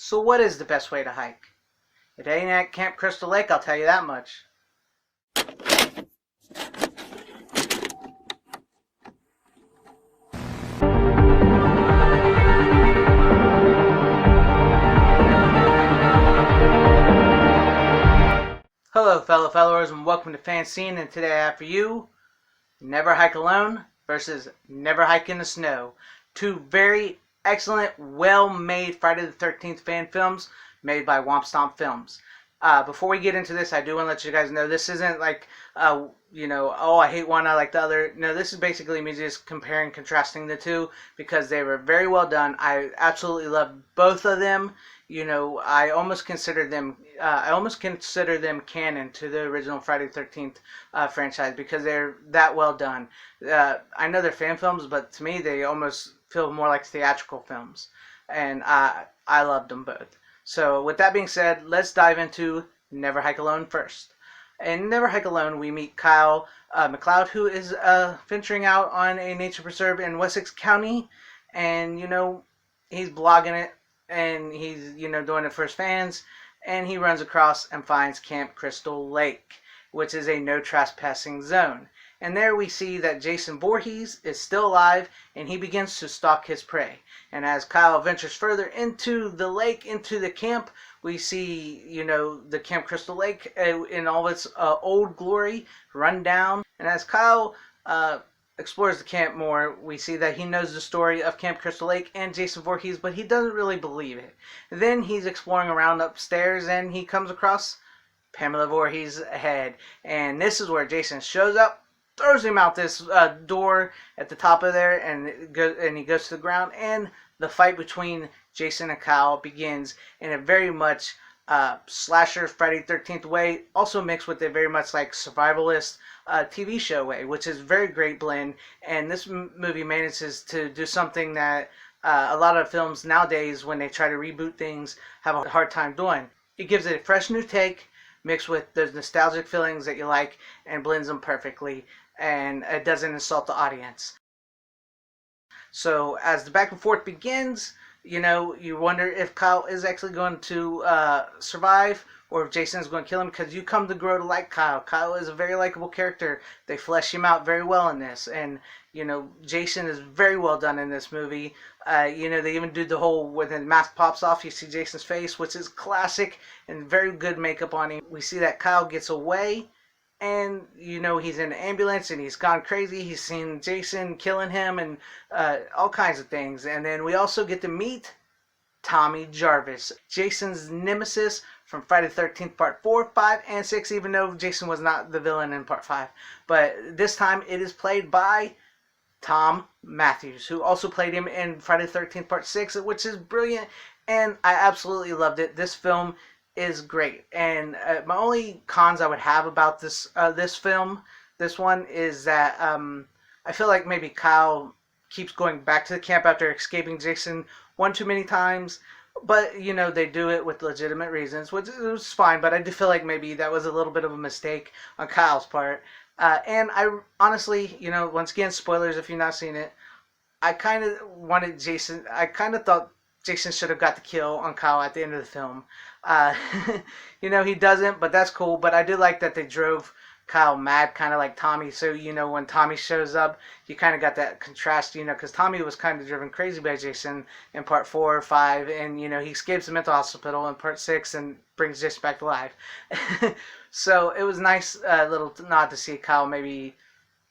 So what is the best way to hike? It ain't at Camp Crystal Lake, I'll tell you that much. Hello fellow followers and welcome to FanZcene, and today I have for you Never Hike Alone versus Never Hike in the Snow. Two very excellent, well-made Friday the 13th fan films made by Womp Stomp Films. Before we get into this, I do want to let you guys know this isn't like, oh, I hate one, I like the other. No, this is basically me just comparing, contrasting the two because they were very well done. I absolutely love both of them. I almost consider them canon to the original Friday the 13th franchise because they're that well done. I know they're fan films, but to me they almost feel more like theatrical films, and I loved them both. So with that being said, let's dive into Never Hike Alone first. In Never Hike Alone, we meet Kyle McLeod, who is venturing out on a nature preserve in Wessex County, and he's blogging it, and he's doing it for his fans, and he runs across and finds Camp Crystal Lake, which is a no trespassing zone. And there we see that Jason Voorhees is still alive, and he begins to stalk his prey. And as Kyle ventures further into the lake, into the camp, we see, the Camp Crystal Lake in all its old glory run down. And as Kyle explores the camp more, we see that he knows the story of Camp Crystal Lake and Jason Voorhees, but he doesn't really believe it. Then he's exploring around upstairs, and he comes across Pamela Voorhees' head. And this is where Jason shows up, throws him out this door at the top of there, and he goes to the ground, and the fight between Jason and Kyle begins in a very much slasher Friday the 13th way, also mixed with a very much like survivalist TV show way, which is a very great blend. And this movie manages to do something that a lot of films nowadays, when they try to reboot things, have a hard time doing. It gives it a fresh new take, mixed with those nostalgic feelings that you like, and blends them perfectly, and it doesn't insult the audience. So as the back and forth begins, you wonder if Kyle is actually going to survive, or if Jason is going to kill him, because you come to grow to like Kyle. Kyle is a very likable character. They flesh him out very well in this, and Jason is very well done in this movie. They even do the whole when the mask pops off, you see Jason's face, which is classic and very good makeup on him. We see that Kyle gets away, and he's in an ambulance and he's gone crazy. He's seen Jason killing him and all kinds of things. And then we also get to meet Tommy Jarvis, Jason's nemesis from Friday the 13th Part 4, 5, and 6, even though Jason was not the villain in Part 5. But this time it is played by Tom Matthews, who also played him in Friday the 13th Part 6, which is brilliant, and I absolutely loved it. This film is great, and my only cons I would have about this one is that I feel like maybe Kyle keeps going back to the camp after escaping Jason one too many times, but they do it with legitimate reasons, which is fine. But I do feel like maybe that was a little bit of a mistake on Kyle's part, and I honestly, once again, spoilers if you've not seen it, I kind of wanted Jason. I kind of thought Jason should have got the kill on Kyle at the end of the film. He doesn't, but that's cool. But I did like that they drove Kyle mad, kind of like Tommy. So, when Tommy shows up, you kind of got that contrast, because Tommy was kind of driven crazy by Jason in Part 4 or 5. And, he escapes the mental hospital in Part 6 and brings Jason back to life. So it was nice little nod to see Kyle maybe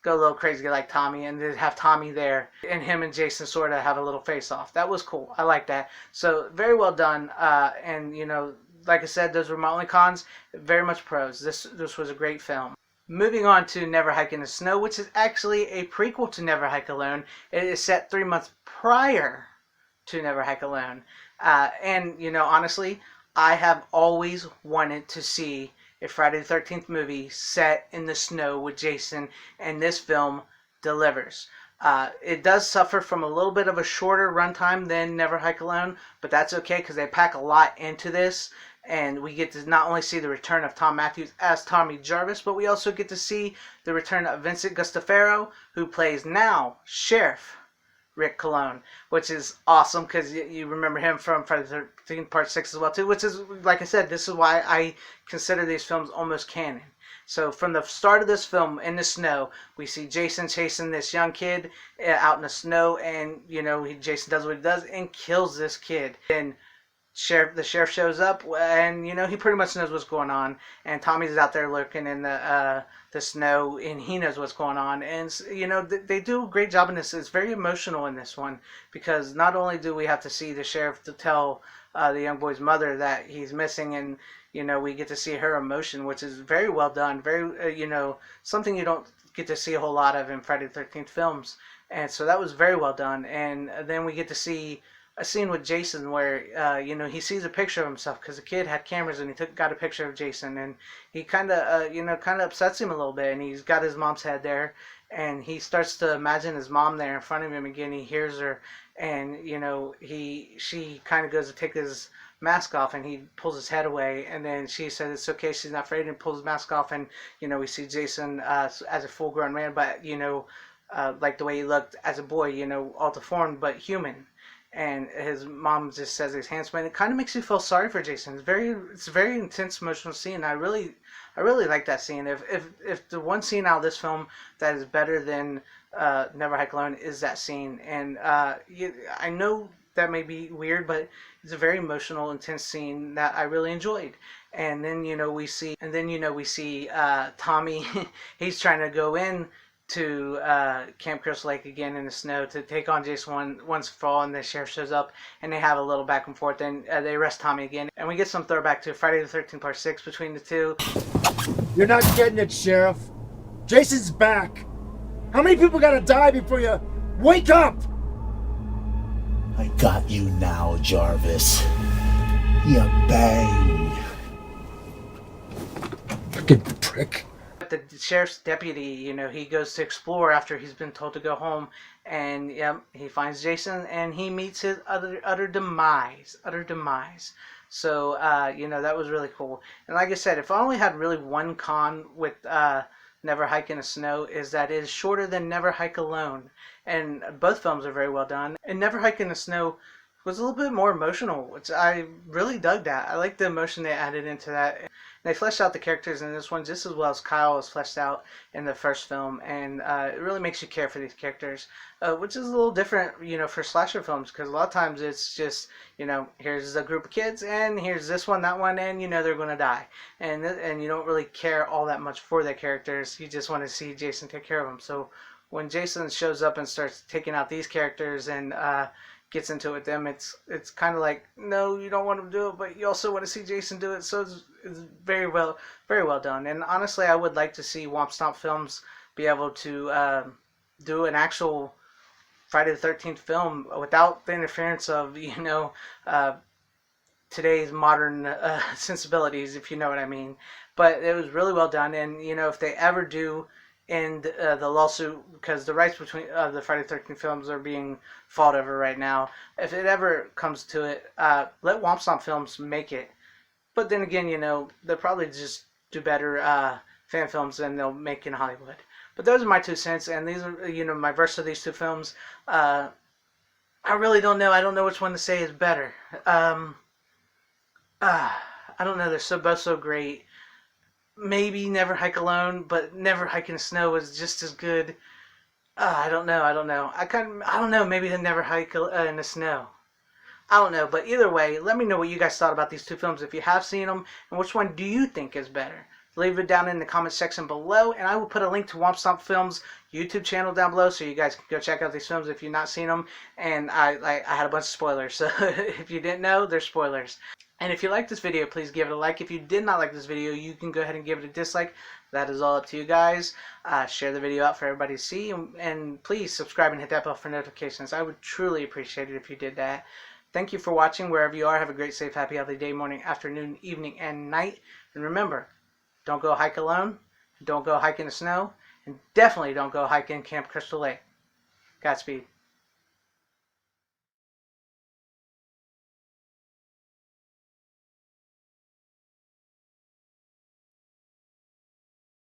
go a little crazy like Tommy, and to have Tommy there and him and Jason sort of have a little face off. That was cool. I like that. So very well done. And like I said, those were my only cons. Very much pros. This was a great film. Moving on to Never Hike in the Snow, which is actually a prequel to Never Hike Alone. It is set 3 months prior to Never Hike Alone. And honestly, I have always wanted to see a Friday the 13th movie set in the snow with Jason, and this film delivers. It does suffer from a little bit of a shorter runtime than Never Hike Alone, but that's okay because they pack a lot into this, and we get to not only see the return of Tom Matthews as Tommy Jarvis, but we also get to see the return of Vincent Gustafaro, who plays now Sheriff Rick Cologne, which is awesome because you remember him from Friday the 13th Part 6 as well too, which is, like I said, this is why I consider these films almost canon. So from the start of this film in the snow, we see Jason chasing this young kid out in the snow, and Jason does what he does and kills this kid. And the sheriff shows up, and he pretty much knows what's going on. And Tommy's out there lurking in the snow, and he knows what's going on. And they do a great job in this. It's very emotional in this one because not only do we have to see the sheriff to tell the young boy's mother that he's missing, and we get to see her emotion, which is very well done. Very something you don't get to see a whole lot of in Friday the 13th films. And so that was very well done. And then we get to see a scene with Jason where he sees a picture of himself because the kid had cameras, and he got a picture of Jason, and he kind of upsets him a little bit, and he's got his mom's head there, and he starts to imagine his mom there in front of him again. He hears her, and she kind of goes to take his mask off, and he pulls his head away, and then she says it's okay, she's not afraid, and pulls his mask off, and we see Jason as a full grown man, but like the way he looked as a boy, all deformed but human. And his mom just says he's handsome, and it kind of makes you feel sorry for Jason. It's a very intense, emotional scene. I really like that scene. If the one scene out of this film that is better than Never Hike Alone is that scene, and I know that may be weird, but it's a very emotional, intense scene that I really enjoyed. And then we see Tommy. He's trying to go in to Camp Crystal Lake again in the snow to take on Jason once for all, and the sheriff shows up, and they have a little back and forth, and they arrest Tommy again, and we get some throwback to Friday the 13th Part 6 between the two. You're not getting it, Sheriff. Jason's back. How many people gotta die before you wake up? I got you now, Jarvis. You bang. Fucking prick. The sheriff's deputy, he goes to explore after he's been told to go home, and he finds Jason, and he meets his utter demise. So that was really cool. And like I said, if I only had really one con with Never Hike in the Snow, is that it is shorter than Never Hike Alone, and both films are very well done. And Never Hike in the Snow was a little bit more emotional, which I really dug that. I like the emotion they added into that. They fleshed out the characters in this one just as well as Kyle was fleshed out in the first film, and it really makes you care for these characters, which is a little different, for slasher films, because a lot of times it's just, here's a group of kids, and here's this one, that one, and they're going to die, and you don't really care all that much for their characters. You just want to see Jason take care of them. So when Jason shows up and starts taking out these characters and gets into it with them, it's kind of like, no, you don't want to do it, but you also want to see Jason do it. So it's very well done. And honestly, I would like to see Womp Stomp Films be able to do an actual Friday the 13th film without the interference of today's modern sensibilities, if you know what I mean. But it was really well done, and if they ever do end the lawsuit, because the rights between the Friday the 13th films are being fought over right now. If it ever comes to it, let Womp Stomp Films make it. But then again, they'll probably just do better fan films than they'll make in Hollywood. But those are my 2 cents, and these are my verse of these 2 films. I really don't know. I don't know which one to say is better. I don't know. They're both so great. Maybe Never Hike Alone, but Never Hike in the Snow was just as good. I don't know. I don't know. Maybe the Never Hike in the Snow. I don't know. But either way, let me know what you guys thought about these 2 films if you have seen them, and which one do you think is better. Leave it down in the comment section below, and I will put a link to Womp Stomp Films' YouTube channel down below, so you guys can go check out these films if you've not seen them. And I had a bunch of spoilers, so if you didn't know, they're spoilers. And if you liked this video, please give it a like. If you did not like this video, you can go ahead and give it a dislike. That is all up to you guys. Share the video out for everybody to see. And please subscribe and hit that bell for notifications. I would truly appreciate it if you did that. Thank you for watching wherever you are. Have a great, safe, happy, healthy day, morning, afternoon, evening, and night. And remember, don't go hike alone. Don't go hike in the snow. And definitely don't go hike in Camp Crystal Lake. Godspeed.